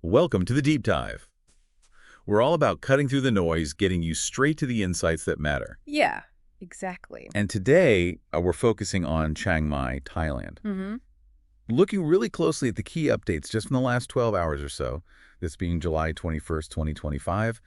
Welcome to the Deep Dive. We're all about cutting through the noise, getting you straight to the insights that matter. Yeah, exactly. And today, we're focusing on Chiang Mai, Thailand. Mm-hmm. Looking really closely at the key updates just from the last 12 hours or so, this being July 21st, 2025.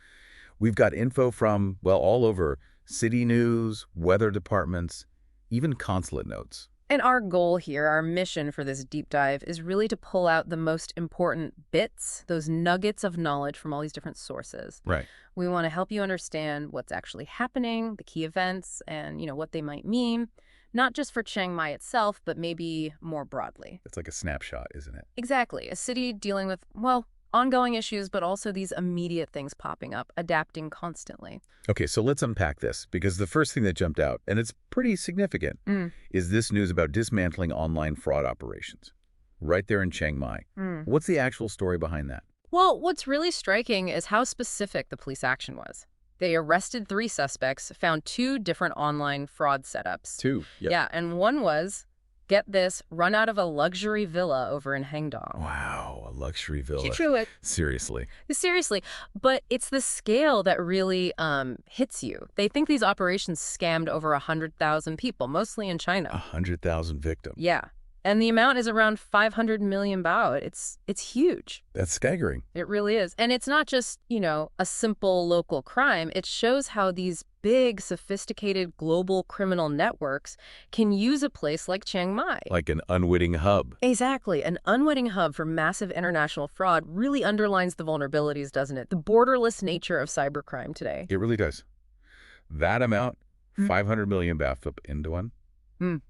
We've got info from, well, all over city news, weather departments, even consulate notes. And our goal here, our mission for this deep dive, is really to pull out the most important bits, those nuggets of knowledge from all these different sources. Right. We want to help you understand what's actually happening, the key events, and, what they might mean, not just for Chiang Mai itself, but maybe more broadly. It's like a snapshot, isn't it? Exactly. A city dealing with, well, ongoing issues, but also these immediate things popping up, adapting constantly. Okay, so let's unpack this, because the first thing that jumped out, and it's pretty significant, is this news about dismantling online fraud operations. Right there in Chiang Mai. What's the actual story behind that? Well, what's really striking is how specific the police action was. They arrested 3 suspects, found 2 different online fraud setups. 2. Yep. Yeah, and one was, get this, run out of a luxury villa over in Hangdong. Wow, a luxury villa. True. Seriously. Seriously, but it's the scale that really hits you. They think these operations scammed over 100,000 people, mostly in China. 100,000 victims. Yeah, and the amount is around 500 million baht. It's huge. That's staggering. It really is. And it's not just, a simple local crime. It shows how these big, sophisticated global criminal networks can use a place like Chiang Mai. Like an unwitting hub. Exactly. An unwitting hub for massive international fraud really underlines the vulnerabilities, doesn't it? The borderless nature of cybercrime today. It really does. That amount, 500 million baht up into one, and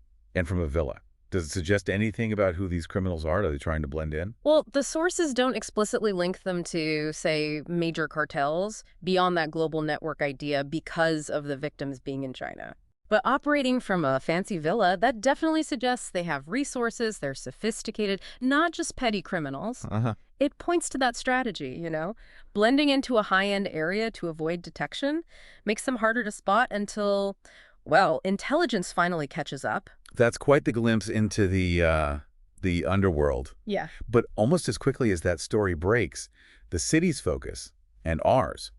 from a villa. Does it suggest anything about who these criminals are? Are they trying to blend in? Well, the sources don't explicitly link them to, say, major cartels beyond that global network idea because of the victims being in China. But operating from a fancy villa, that definitely suggests they have resources, they're sophisticated, not just petty criminals. It points to that strategy, Blending into a high-end area to avoid detection makes them harder to spot until, well, intelligence finally catches up. That's quite the glimpse into the underworld. Yeah. But almost as quickly as that story breaks, the city's focus, and ours,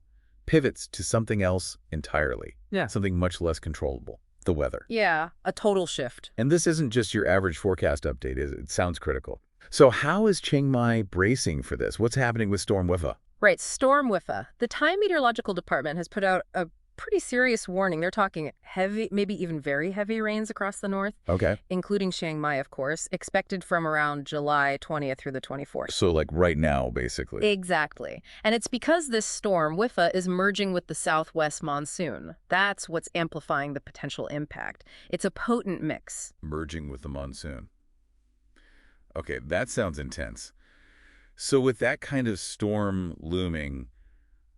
pivots to something else entirely. Yeah. Something much less controllable. The weather. Yeah, a total shift. And this isn't just your average forecast update, is it? It sounds critical. So how is Chiang Mai bracing for this? What's happening with Storm Wipha? Right, Storm Wipha. The Thai Meteorological Department has put out a pretty serious warning. They're talking heavy, maybe even very heavy rains across the north. Okay. Including Chiang Mai, of course, expected from around July 20th through the 24th. So like right now, basically. Exactly. And it's because this storm, Wipha, is merging with the southwest monsoon. That's what's amplifying the potential impact. It's a potent mix. Merging with the monsoon. Okay, that sounds intense. So with that kind of storm looming,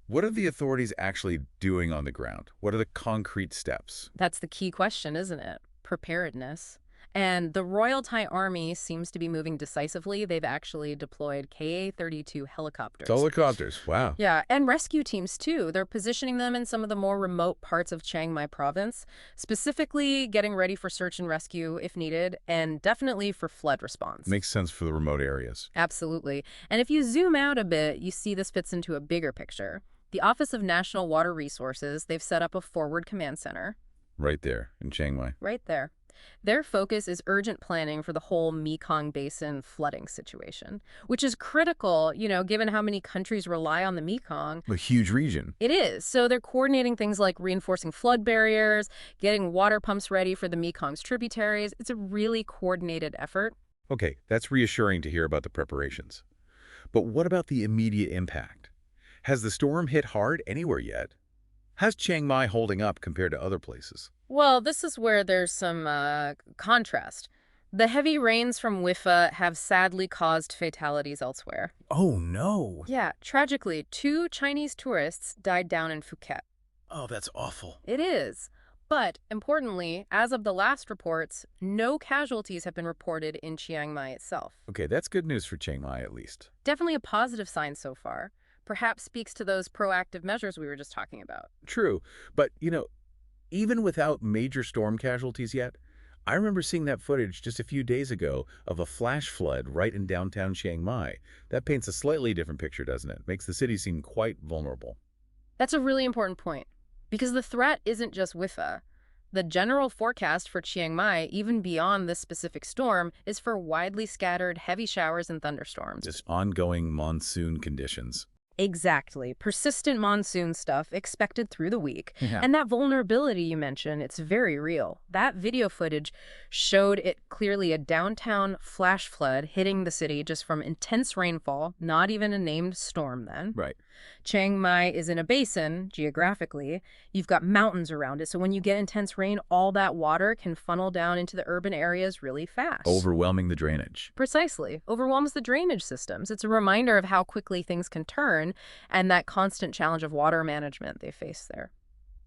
what are the authorities actually doing on the ground? What are the concrete steps? That's the key question, isn't it? Preparedness. And the Royal Thai Army seems to be moving decisively. They've actually deployed Ka-32 helicopters. Helicopters, wow. Yeah, and rescue teams, too. They're positioning them in some of the more remote parts of Chiang Mai province, specifically getting ready for search and rescue if needed, and definitely for flood response. Makes sense for the remote areas. Absolutely. And if you zoom out a bit, you see this fits into a bigger picture. The Office of National Water Resources, they've set up a forward command center. Right there in Chiang Mai. Right there. Their focus is urgent planning for the whole Mekong Basin flooding situation, which is critical, given how many countries rely on the Mekong. A huge region. It is. So they're coordinating things like reinforcing flood barriers, getting water pumps ready for the Mekong's tributaries. It's a really coordinated effort. Okay, that's reassuring to hear about the preparations. But what about the immediate impact? Has the storm hit hard anywhere yet? How's Chiang Mai holding up compared to other places? Well, this is where there's some contrast. The heavy rains from Wipha have sadly caused fatalities elsewhere. Oh, no. Yeah, tragically, 2 Chinese tourists died down in Phuket. Oh, that's awful. It is. But, importantly, as of the last reports, no casualties have been reported in Chiang Mai itself. Okay, that's good news for Chiang Mai, at least. Definitely a positive sign so far. Perhaps speaks to those proactive measures we were just talking about. True. But, even without major storm casualties yet, I remember seeing that footage just a few days ago of a flash flood right in downtown Chiang Mai. That paints a slightly different picture, doesn't it? Makes the city seem quite vulnerable. That's a really important point, because the threat isn't just Wipha. The general forecast for Chiang Mai, even beyond this specific storm, is for widely scattered heavy showers and thunderstorms. Just ongoing monsoon conditions. Exactly. Persistent monsoon stuff expected through the week. Yeah. And that vulnerability you mentioned, it's very real. That video footage showed it clearly, a downtown flash flood hitting the city just from intense rainfall, not even a named storm then. Right. Chiang Mai is in a basin, geographically. You've got mountains around it, so when you get intense rain, all that water can funnel down into the urban areas really fast. Overwhelming the drainage. Precisely. Overwhelms the drainage systems. It's a reminder of how quickly things can turn and that constant challenge of water management they face there.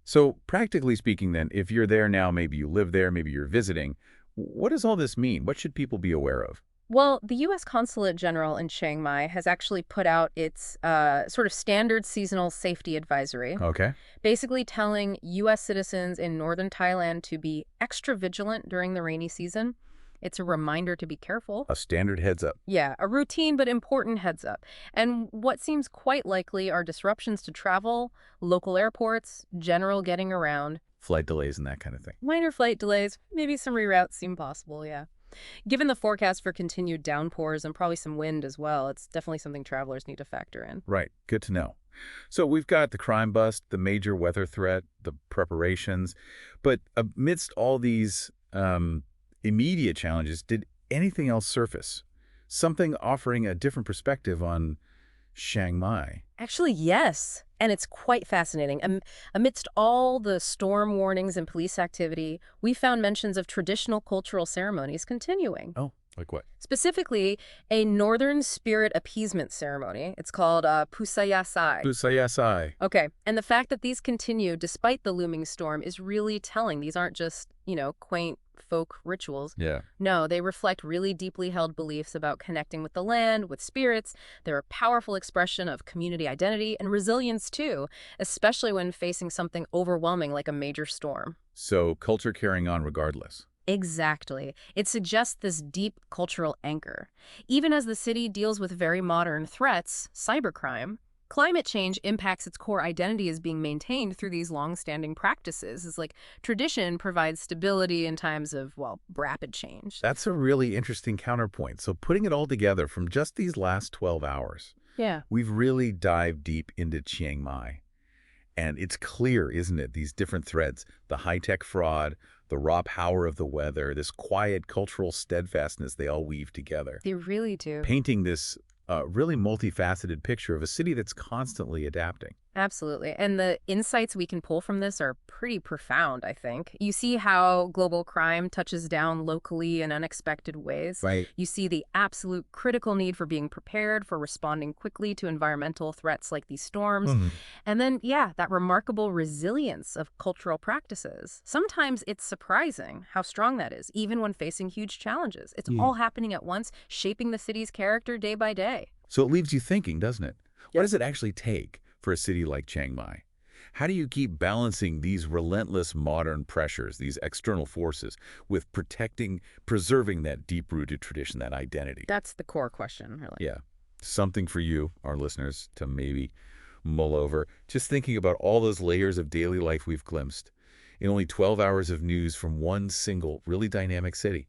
So practically speaking then, if you're there now, maybe you live there, maybe you're visiting, what does all this mean? What should people be aware of? Well, the U.S. Consulate General in Chiang Mai has actually put out its sort of standard seasonal safety advisory, Okay. basically telling U.S. citizens in northern Thailand to be extra vigilant during the rainy season. It's a reminder to be careful. A standard heads up. Yeah, a routine but important heads up. And what seems quite likely are disruptions to travel, local airports, general getting around. Flight delays and that kind of thing. Minor flight delays, maybe some reroutes seem possible, yeah. Given the forecast for continued downpours and probably some wind as well, it's definitely something travelers need to factor in. Right. Good to know. So we've got the crime bust, the major weather threat, the preparations. But amidst all these immediate challenges, did anything else surface? Something offering a different perspective on Chiang Mai? Actually, yes. And it's quite fascinating. Amidst all the storm warnings and police activity, we found mentions of traditional cultural ceremonies continuing. Oh, like what? Specifically, a northern spirit appeasement ceremony. It's called Pusayasai. Busayasai. Okay, and the fact that these continue despite the looming storm is really telling. These aren't just, quaint folk rituals. Yeah. No, they reflect really deeply held beliefs about connecting with the land, with spirits. They're a powerful expression of community identity and resilience too, especially when facing something overwhelming like a major storm. So culture carrying on regardless. Exactly. It suggests this deep cultural anchor. Even as the city deals with very modern threats, cybercrime, climate change impacts its core identity as being maintained through these long-standing practices. It's like tradition provides stability in times of, rapid change. That's a really interesting counterpoint. So putting it all together from just these last 12 hours, Yeah. we've really dived deep into Chiang Mai. And it's clear, isn't it, these different threads, the high-tech fraud, the raw power of the weather, this quiet cultural steadfastness they all weave together, They really do. painting this really multifaceted picture of a city that's constantly adapting. Absolutely. And the insights we can pull from this are pretty profound, I think. You see how global crime touches down locally in unexpected ways. Right. You see the absolute critical need for being prepared, for responding quickly to environmental threats like these storms. And then, that remarkable resilience of cultural practices. Sometimes it's surprising how strong that is, even when facing huge challenges. It's all happening at once, shaping the city's character day by day. So it leaves you thinking, doesn't it? What does it actually take for a city like Chiang Mai? How do you keep balancing these relentless modern pressures, these external forces, with preserving that deep-rooted tradition, that identity? That's the core question, really. Yeah. Something for you, our listeners, to maybe mull over. Just thinking about all those layers of daily life we've glimpsed in only 12 hours of news from one single, really dynamic city.